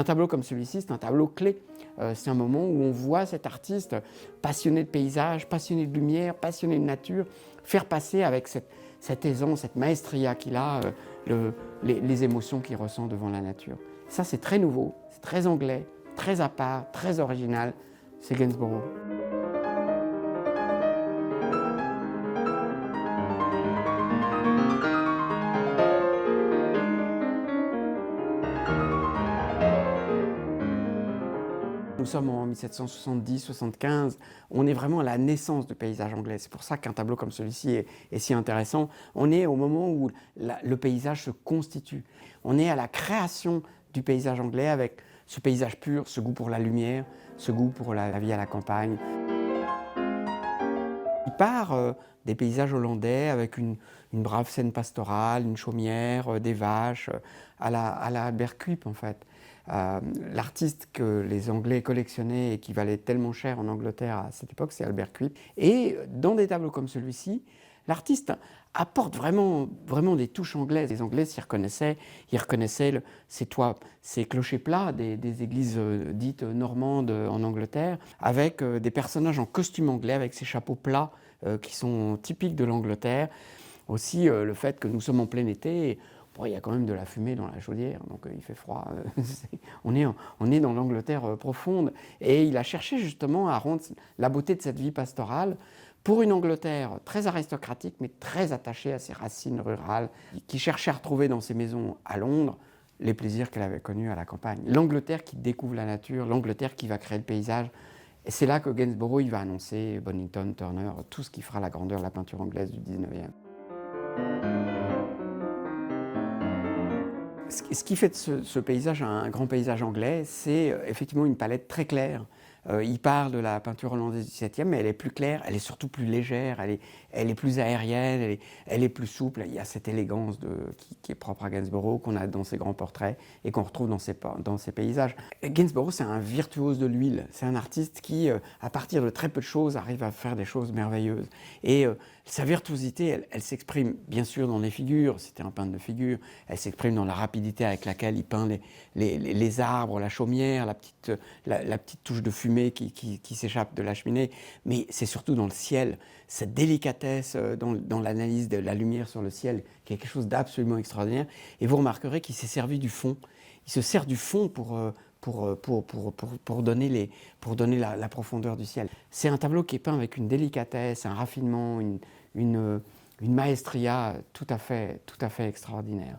Un tableau comme celui-ci, c'est un tableau clé. C'est un moment où on voit cet artiste passionné de paysage, passionné de lumière, passionné de nature, faire passer avec cette aisance, cette maestria qu'il a, les émotions qu'il ressent devant la nature. Ça, c'est très nouveau, c'est très anglais, très à part, très original. C'est Gainsborough. Nous sommes en 1770-75, on est vraiment à la naissance du paysage anglais. C'est pour ça qu'un tableau comme celui-ci est si intéressant. On est au moment où le paysage se constitue. On est à la création du paysage anglais avec ce paysage pur, ce goût pour la lumière, ce goût pour la vie à la campagne. Il part des paysages hollandais avec une brave scène pastorale, une chaumière, des vaches, à la Albert Cuyp en fait. L'artiste que les Anglais collectionnaient et qui valait tellement cher en Angleterre à cette époque, c'est Albert Cuyp. Et dans des tableaux comme celui-ci, l'artiste apporte vraiment des touches anglaises. Les Anglais s'y reconnaissaient, ils reconnaissaient ces toits, ces clochers plats des églises dites normandes en Angleterre, avec des personnages en costume anglais, avec ces chapeaux plats qui sont typiques de l'Angleterre. Aussi le fait que nous sommes en plein été, bon, il y a quand même de la fumée dans la chaudière, donc il fait froid. On est dans l'Angleterre profonde. Et il a cherché justement à rendre la beauté de cette vie pastorale pour une Angleterre très aristocratique, mais très attachée à ses racines rurales, qui cherchait à retrouver dans ses maisons à Londres les plaisirs qu'elle avait connus à la campagne. L'Angleterre qui découvre la nature, l'Angleterre qui va créer le paysage. Et c'est là que Gainsborough il va annoncer Bonington, Turner, tout ce qui fera la grandeur de la peinture anglaise du 19e. Ce qui fait de ce paysage un grand paysage anglais, c'est effectivement une palette très claire. Il parle de la peinture hollandaise du XVIIe, mais elle est plus claire, elle est surtout plus légère, elle est plus aérienne, elle est plus souple. Il y a cette élégance qui est propre à Gainsborough, qu'on a dans ses grands portraits et qu'on retrouve dans ses paysages. Gainsborough, c'est un virtuose de l'huile. C'est un artiste qui, à partir de très peu de choses, arrive à faire des choses merveilleuses. Et sa virtuosité, elle s'exprime bien sûr dans les figures, c'était un peintre de figures, elle s'exprime dans la rapidité avec laquelle il peint les arbres, la chaumière, la petite touche de fumée qui s'échappe de la cheminée, mais c'est surtout dans le ciel, cette délicatesse dans l'analyse de la lumière sur le ciel, qui est quelque chose d'absolument extraordinaire. Et vous remarquerez qu'il s'est servi du fond. Il se sert du fond pour donner la profondeur du ciel. C'est un tableau qui est peint avec une délicatesse, un raffinement, une maestria tout à fait extraordinaire.